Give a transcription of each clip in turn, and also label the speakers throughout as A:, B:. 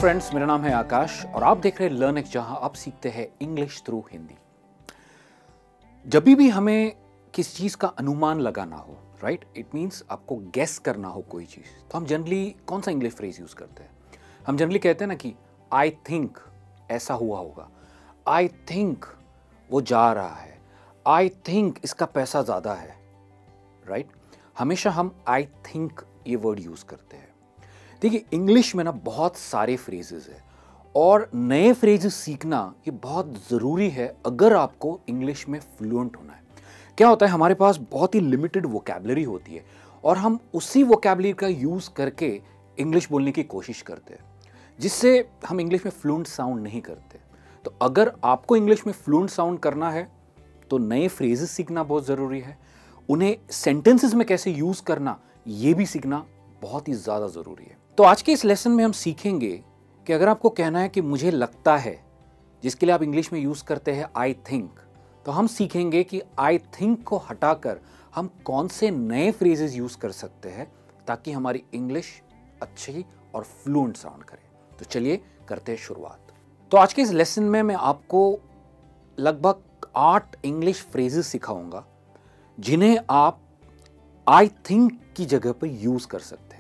A: Friends, मेरा नाम है आकाश और आप देख रहे हैं लर्निक्स, जहां आप सीखते हैं इंग्लिश थ्रू हिंदी। जब भी हमें किस चीज का अनुमान लगाना हो, राइट, इट मींस आपको गेस करना हो कोई चीज, तो हम जनरली कौन सा इंग्लिश फ्रेज यूज करते हैं? हम जनरली कहते हैं ना कि आई थिंक ऐसा हुआ होगा, आई थिंक वो जा रहा है, आई थिंक इसका पैसा ज्यादा है, राइट। हमेशा हम आई थिंक ये वर्ड यूज करते हैं। देखिए, इंग्लिश में ना बहुत सारे फ्रेजेस है और नए फ्रेजेस सीखना ये बहुत ज़रूरी है अगर आपको इंग्लिश में फ्लुएंट होना है। क्या होता है, हमारे पास बहुत ही लिमिटेड वोकैबुलरी होती है और हम उसी वोकैबुलरी का यूज़ करके इंग्लिश बोलने की कोशिश करते हैं, जिससे हम इंग्लिश में फ्लुएंट साउंड नहीं करते। तो अगर आपको इंग्लिश में फ्लुएंट साउंड करना है तो नए फ्रेजेस सीखना बहुत ज़रूरी है। उन्हें सेंटेंसेस में कैसे यूज़ करना ये भी सीखना बहुत ही ज़्यादा ज़रूरी है। तो आज के इस लेसन में हम सीखेंगे कि अगर आपको कहना है कि मुझे लगता है, जिसके लिए आप इंग्लिश में यूज़ करते हैं आई थिंक, तो हम सीखेंगे कि आई थिंक को हटाकर हम कौन से नए फ्रेजेस यूज़ कर सकते हैं ताकि हमारी इंग्लिश अच्छी और फ्लुएंट साउंड करे। तो चलिए करते हैं शुरुआत। तो आज के इस लेसन में मैं आपको लगभग 8 इंग्लिश फ्रेजेस सिखाऊंगा जिन्हें आप आई थिंक की जगह पर यूज़ कर सकते हैं।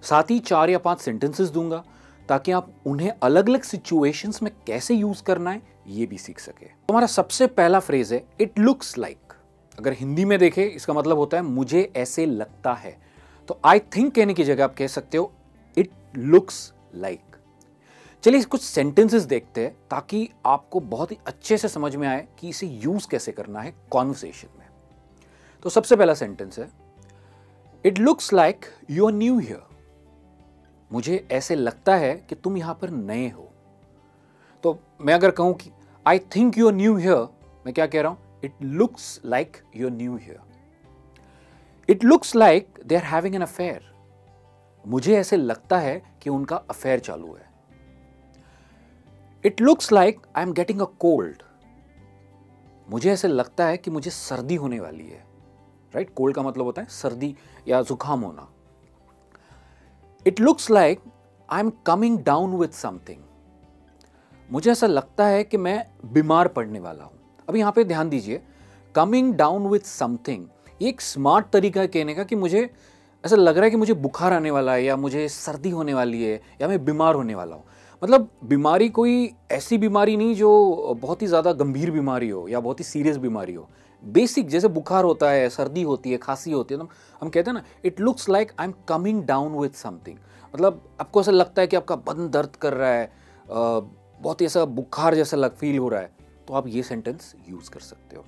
A: साथ ही 4 या 5 सेंटेंसेस दूंगा ताकि आप उन्हें अलग अलग सिचुएशंस में कैसे यूज करना है ये भी सीख सके। तो हमारा सबसे पहला फ्रेज है इट लुक्स लाइक। अगर हिंदी में देखें, इसका मतलब होता है मुझे ऐसे लगता है। तो आई थिंक कहने की जगह आप कह सकते हो इट लुक्स लाइक। चलिए कुछ सेंटेंसेस देखते हैं ताकि आपको बहुत ही अच्छे से समझ में आए कि इसे यूज कैसे करना है कॉन्वर्सेशन में। तो सबसे पहला सेंटेंस है it looks like you are new here. मुझे ऐसे लगता है कि तुम यहां पर नए हो। तो मैं अगर कहूं कि I think you are new here, मैं क्या कह रहा हूं? It looks like you are new here. It looks like they are having an affair. मुझे ऐसे लगता है कि उनका अफेयर चालू है। It looks like I am getting a cold. मुझे ऐसे लगता है कि मुझे सर्दी होने वाली है, राइट। कोल्ड का मतलब होता है सर्दी या जुकाम होना। It looks like I'm coming down with something. मुझे ऐसा लगता है कि मैं बीमार पड़ने वाला हूं। अब यहां पे ध्यान दीजिए, coming down with something ये एक स्मार्ट तरीका है कहने का कि मुझे ऐसा लग रहा है कि मुझे बुखार आने वाला है या मुझे सर्दी होने वाली है या मैं बीमार होने वाला हूं। मतलब बीमारी कोई ऐसी बीमारी नहीं जो बहुत ही ज़्यादा गंभीर बीमारी हो या बहुत ही सीरियस बीमारी हो। बेसिक जैसे बुखार होता है, सर्दी होती है, खांसी होती है, तो हम कहते हैं ना it looks like I am coming down with something. मतलब आपको ऐसा लगता है कि आपका बदन दर्द कर रहा है, बहुत ही ऐसा बुखार जैसा फील हो रहा है, तो आप ये सेंटेंस यूज कर सकते हो।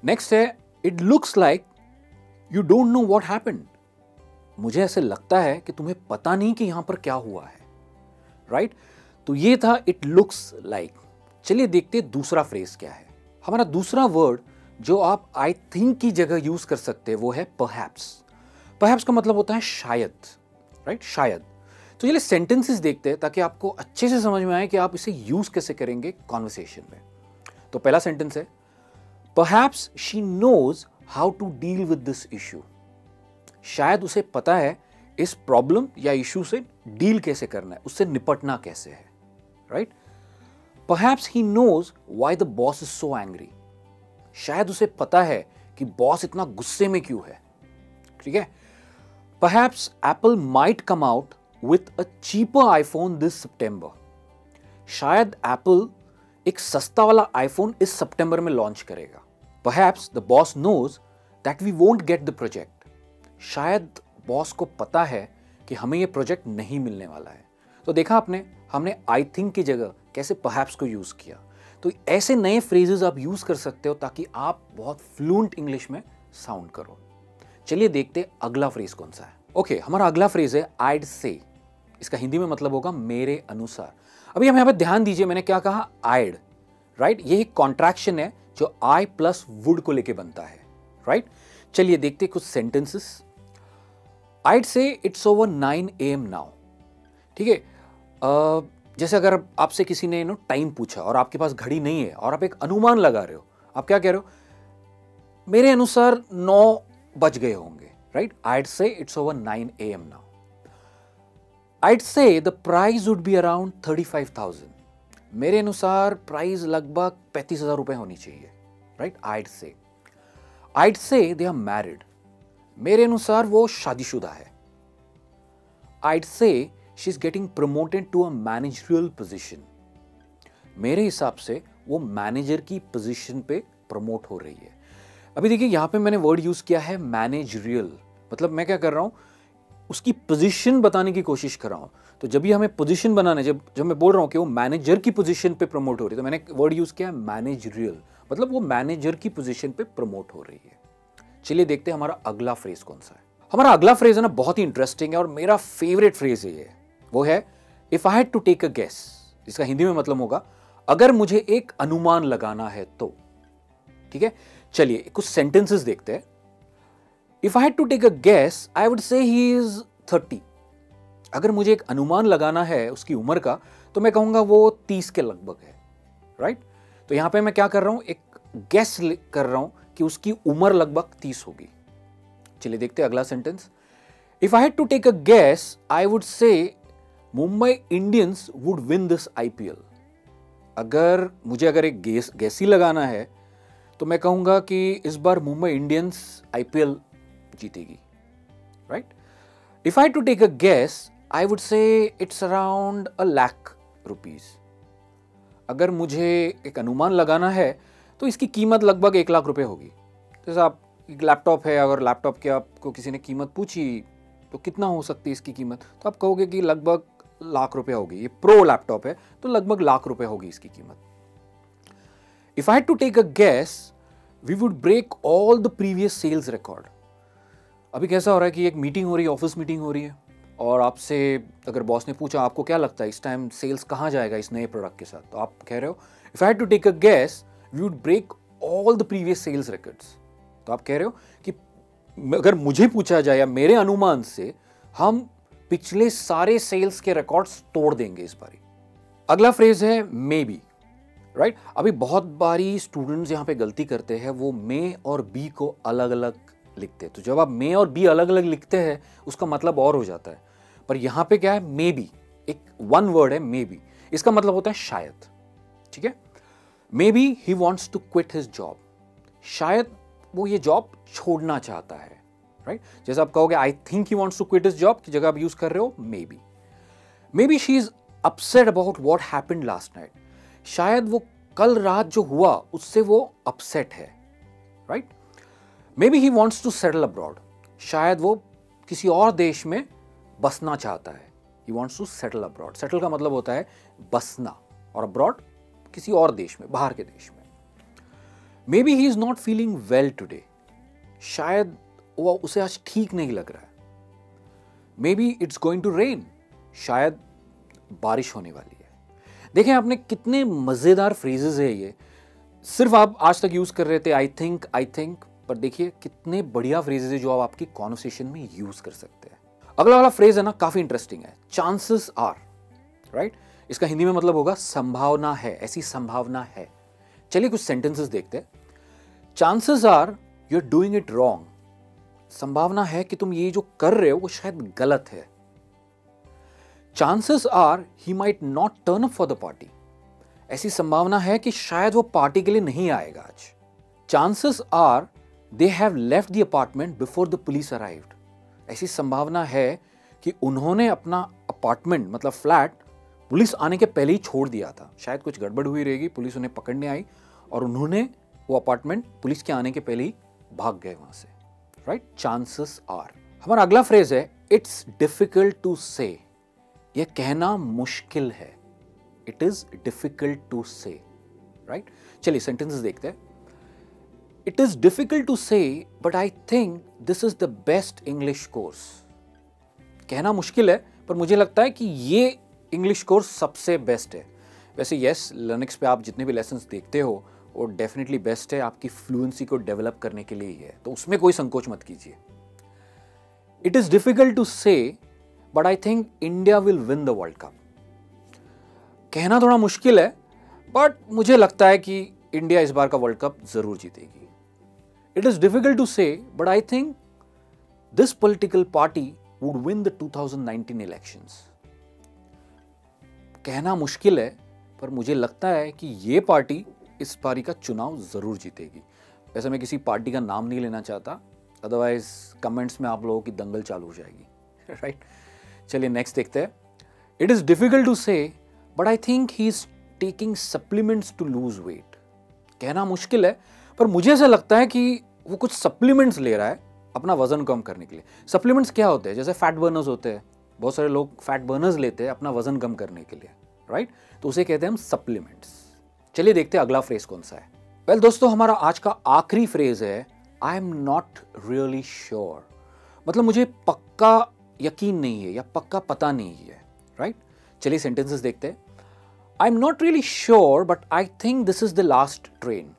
A: नेक्स्ट है it looks like you don't know what happened. मुझे ऐसे लगता है कि तुम्हें पता नहीं कि यहां पर क्या हुआ है, राइट। तो ये था इट लुक्स लाइक। चलिए देखते दूसरा फ्रेज क्या है। हमारा दूसरा वर्ड जो आप आई थिंक की जगह यूज कर सकते हैं वो है परहैप्स। परहैप्स का मतलब होता है शायद, राइट, शायद। तो चलिए सेंटेंसेस देखते हैं ताकि आपको अच्छे से समझ में आए कि आप इसे यूज कैसे करेंगे कॉन्वर्सेशन में। तो पहला सेंटेंस है perhaps she knows how to deal with this issue. शायद उसे पता है इस प्रॉब्लम या इशू से डील कैसे करना है, उससे निपटना कैसे है, right. Perhaps he knows why the boss is so angry. शायद उसे पता है कि बॉस इतना गुस्से में क्यों है, ठीक है। Perhaps Apple might come out with a cheaper iPhone this September. शायद Apple एक सस्ता वाला iPhone इस सितंबर में लॉन्च करेगा। Perhaps the boss knows that we won't get the project. शायद बॉस को पता है कि हमें ये प्रोजेक्ट नहीं मिलने वाला है। तो देखा आपने, हमने आई थिंक की जगह कैसे परहैप्स को यूज किया। तो ऐसे नए फ्रेजेस आप यूज कर सकते हो ताकि आप बहुत फ्लुएंट इंग्लिश में साउंड करो। चलिए देखते अगला फ्रेज कौन सा है। ओके, हमारा अगला फ्रेज है आइड से। इसका हिंदी में मतलब होगा मेरे अनुसार। अभी हम यहाँ पे ध्यान दीजिए, मैंने क्या कहा, आइड, राइट। ये एक कॉन्ट्रैक्शन है जो आई प्लस वुड को लेके बनता है, राइट। चलिए देखते कुछ सेंटेंसेस। आइड से इट्स ओवर 9 AM नाउ। ठीक है, जैसे अगर आपसे किसी ने टाइम पूछा और आपके पास घड़ी नहीं है और आप एक अनुमान लगा रहे हो, आप क्या कह रहे हो? मेरे अनुसार 9 बज गए होंगे, right. I'd say it's over 9 AM now. I'd say the price would be around 35,000. मेरे अनुसार प्राइस लगभग 35,000 रुपए होनी चाहिए, right? I'd say they are married. मेरे अनुसार वो शादीशुदा है. I'd say she's getting promoted to a managerial position. मेरे हिसाब से वो मैनेजर की पोजीशन पे प्रमोट हो रही है. अभी देखिए यहां पे मैंने वर्ड यूज किया है मैनेजरियल, मतलब मैं क्या कर रहा हूं, उसकी पोजीशन बताने की कोशिश कर रहा हूं. तो जब भी हमें पोजीशन बनाना है, जब मैं बोल रहा हूं कि वो मैनेजर की पोजीशन पे प्रमोट हो रही है, तो मैंने वर्ड यूज किया है मैनेजरियल, मतलब वो मैनेजर की पोजीशन पे प्रमोट हो रही है. चलिए देखते हैं हमारा अगला फ्रेज कौन सा है. हमारा अगला फ्रेज है ना, बहुत ही इंटरेस्टिंग है और मेरा फेवरेट फ्रेज है ये. वो है if I had to take a guess. इसका हिंदी में मतलब होगा अगर मुझे एक अनुमान लगाना है तो. ठीक है, चलिए कुछ सेंटेंसेस देखते हैं. If I had to take a guess I would say he is 30. अगर मुझे एक अनुमान लगाना है उसकी उम्र का, तो मैं कहूंगा वो 30 के लगभग है, राइट? तो यहां पे मैं क्या कर रहा हूं, एक गेस कर रहा हूं कि उसकी उम्र लगभग 30 होगी. चलिए देखते हैं अगला sentence. If I had to take a guess I would say Mumbai Indians would win this IPL. अगर एक गेस ही लगाना है तो मैं कहूंगा कि इस बार मुंबई इंडियंस आईपीएल जीतेगी, right? If I had to take a guess I would say it's around ₹1,00,000. अगर मुझे एक अनुमान लगाना है तो इसकी कीमत लगभग ₹1,00,000 होगी. जैसे आप एक लैपटॉप है, अगर लैपटॉप की आपको किसी ने कीमत पूछी तो कितना हो सकती है इसकी कीमत, तो आप कहोगे कि लगभग ₹1,00,000 होगी. ये प्रो लैपटॉप है तो लगभग ₹1,00,000 होगी इसकी कीमत. If I had to take a guess we would break all the previous sales record. अभी कैसा हो रहा है कि एक मीटिंग हो रही है, ऑफिस मीटिंग हो रही है, और आपसे अगर बॉस ने पूछा आपको क्या लगता है इस टाइम सेल्स कहाँ जाएगा इस नए प्रोडक्ट के साथ, तो आप कह रहे हो if I had to take a guess we would break all the previous sales records. तो आप कह रहे हो कि अगर मुझे पूछा जाए या मेरे अनुमान से हम पिछले सारे सेल्स के रिकॉर्ड्स तोड़ देंगे इस बारी. अगला फ्रेज है मे बी, राइट? अभी बहुत बारी स्टूडेंट्स यहां पे गलती करते हैं, वो मे और बी को अलग अलग लिखते हैं. तो जब आप मे और बी अलग अलग लिखते हैं उसका मतलब और हो जाता है. पर यहां पे क्या है, मे बी एक वन वर्ड है मे बी, इसका मतलब होता है शायद. ठीक है, maybe he wants to quit his job. शायद वो ये जॉब छोड़ना चाहता है, राइट? जैसे आप कहोगे I think he wants to quit his job की जगह आप यूज कर रहे हो maybe. Maybe she is upset about what happened last night. शायद वो कल रात जो हुआ उससे वो अपसेट है, right? Maybe he wants to settle abroad. शायद वो किसी और देश में बसना चाहता है. He wants to settle abroad. Settle का मतलब होता है बसना, और अब्रॉड किसी और देश में, बाहर के देश में. Maybe he is not feeling well today. शायद वो उसे आज ठीक नहीं लग रहा है. Maybe it's going to rain. शायद बारिश होने वाली है. देखें आपने कितने मजेदार फ्रेजेस है ये. सिर्फ आप आज तक यूज कर रहे थे आई थिंक, पर देखिए कितने बढ़िया फ्रेजेस है जो आप आपकी कॉन्वर्सेशन में यूज कर सकते हैं. अगला वाला फ्रेज है ना, काफी इंटरेस्टिंग है. Chances are, right? इसका हिंदी में मतलब होगा संभावना है, ऐसी संभावना है. चलिए कुछ सेंटेंसेस देखते हैं. Chances are you are doing it wrong. संभावना है कि तुम ये जो कर रहे हो वो शायद गलत है. Chances are he might not turn up for the party. ऐसी संभावना है कि शायद वो पार्टी के लिए नहीं आएगा आज. Chances are they have left the apartment before the police arrived. ऐसी संभावना है कि उन्होंने अपना अपार्टमेंट मतलब फ्लैट पुलिस आने के पहले ही छोड़ दिया था. शायद कुछ गड़बड़ हुई रहेगी, पुलिस उन्हें पकड़ने आई और उन्होंने वो अपार्टमेंट पुलिस के आने के पहले ही भाग गए वहां से, राइट? Chances are. हमारा अगला फ्रेज है इट्स डिफिकल्ट टू से. यह कहना मुश्किल है. इट इज डिफिकल्ट टू से, राइट? चलिए सेंटेंसेस देखते हैं. It is difficult to say but I think this is the best English course. कहना मुश्किल है पर मुझे लगता है कि ये इंग्लिश कोर्स सबसे बेस्ट है. वैसे यस, लर्निक्स पे आप जितने भी लेसन्स देखते हो वो डेफिनेटली बेस्ट है, आपकी फ्लुएंसी को डेवलप करने के लिए ही है, तो उसमें कोई संकोच मत कीजिए. It is difficult to say but I think India will win the world cup. कहना थोड़ा मुश्किल है बट मुझे लगता है कि इंडिया इस बार का वर्ल्ड कप जरूर जीतेगी. It is difficult to say but I think this political party would win the 2019 elections. कहना मुश्किल है, पर मुझे लगता है कि ये पार्टी इस बारी का चुनाव ज़रूर जीतेगी। वैसे मैं किसी पार्टी का नाम नहीं लेना चाहता, अदरवाइज कमेंट्स में आप लोगों की दंगल चालू हो जाएगी। राइट, चलिए नेक्स्ट देखते हैं। It is difficult to say but I think he is taking supplements to lose weight. कहना मुश्किल है, पर मुझे ऐसा लगता है कि वो कुछ सप्लीमेंट्स ले रहा है अपना वजन कम करने के लिए। सप्लीमेंट्स क्या होते हैं? जैसे फैट बर्नर्स होते हैं, बहुत सारे लोग फैट बर्नर्स लेते हैं अपना वजन कम करने के लिए, राइट? तो उसे कहते हैं हम सप्लीमेंट्स। चलिए देखते हैं अगला फ्रेज कौन सा है। वेल दोस्तों, हमारा आज का आखिरी फ्रेज है I am not really sure. मतलब मुझे पक्का यकीन नहीं है या पक्का पता नहीं है, राइट? चलिए सेंटेंसेस देखते हैं। आई am not really sure but I think this is the last train.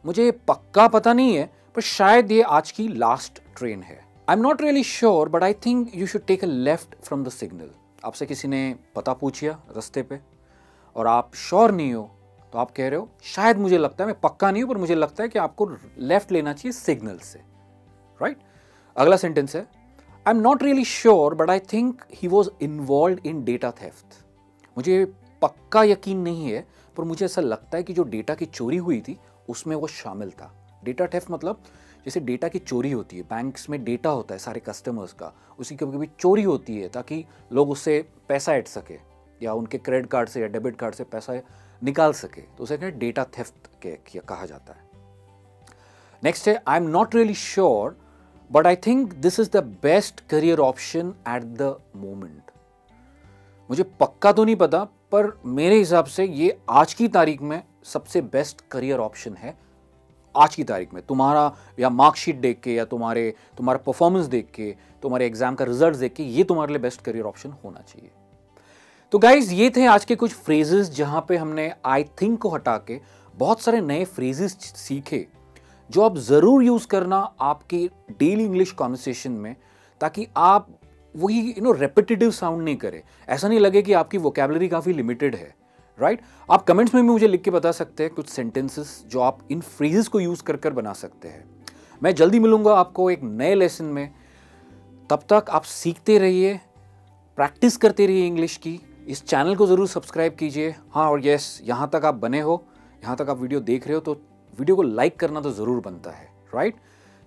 A: मुझे पक्का पता नहीं है, पर शायद ये आज की लास्ट ट्रेन है। I am not really sure but I think you should take a left from the signal. आपसे किसी ने पता पूछिया रास्ते पे और आप श्योर नहीं हो, तो आप कह रहे हो शायद, मुझे लगता है, मैं पक्का नहीं हूं पर मुझे लगता है कि आपको लेफ्ट लेना चाहिए सिग्नल से, राइट? अगला सेंटेंस है I am not really sure but I think he was involve in data theft. मुझे पक्का यकीन नहीं है, पर मुझे ऐसा लगता है कि जो डेटा की चोरी हुई थी उसमें वो शामिल था। डेटा थेफ्ट मतलब जैसे डेटा की चोरी होती है, बैंक्स में डेटा होता है सारे कस्टमर्स का, उसी कभी कभी चोरी होती है ताकि लोग उससे पैसा ऐड सके या उनके क्रेडिट कार्ड से या डेबिट कार्ड से पैसा निकाल सके, तो उसे क्या डेटा थेफ्ट कहा जाता है। नेक्स्ट है I am not really sure but I think this is the best career option at the moment. मुझे पक्का तो नहीं पता, पर मेरे हिसाब से ये आज की तारीख में सबसे बेस्ट करियर ऑप्शन है। आज की तारीख में तुम्हारा या मार्कशीट देख के या तुम्हारा परफॉर्मेंस देख के, तुम्हारे एग्जाम का रिजल्ट देख के, ये तुम्हारे लिए बेस्ट करियर ऑप्शन होना चाहिए। तो गाइज, ये थे आज के कुछ फ्रेजेस जहां पे हमने आई थिंक को हटा के बहुत सारे नए फ्रेजेस सीखे, जो आप जरूर यूज करना आपके डेली इंग्लिश कॉन्वर्सेशन में, ताकि आप वही रेपिटेटिव साउंड नहीं करे, ऐसा नहीं लगे कि आपकी वोकैबुलरी काफी लिमिटेड है, राइट? आप कमेंट्स में भी मुझे लिख के बता सकते हैं कुछ सेंटेंसेस जो आप इन फ्रेजेस को यूज कर कर बना सकते हैं। मैं जल्दी मिलूंगा आपको एक नए लेसन में। तब तक आप सीखते रहिए, प्रैक्टिस करते रहिए इंग्लिश की। इस चैनल को जरूर सब्सक्राइब कीजिए। हाँ, और यस, यहाँ तक आप बने हो, यहाँ तक आप वीडियो देख रहे हो, तो वीडियो को लाइक करना तो जरूर बनता है, राइट?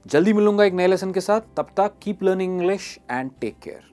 A: जल्दी मिलूंगा एक नए लेसन के साथ। तब तक keep learning English and take care.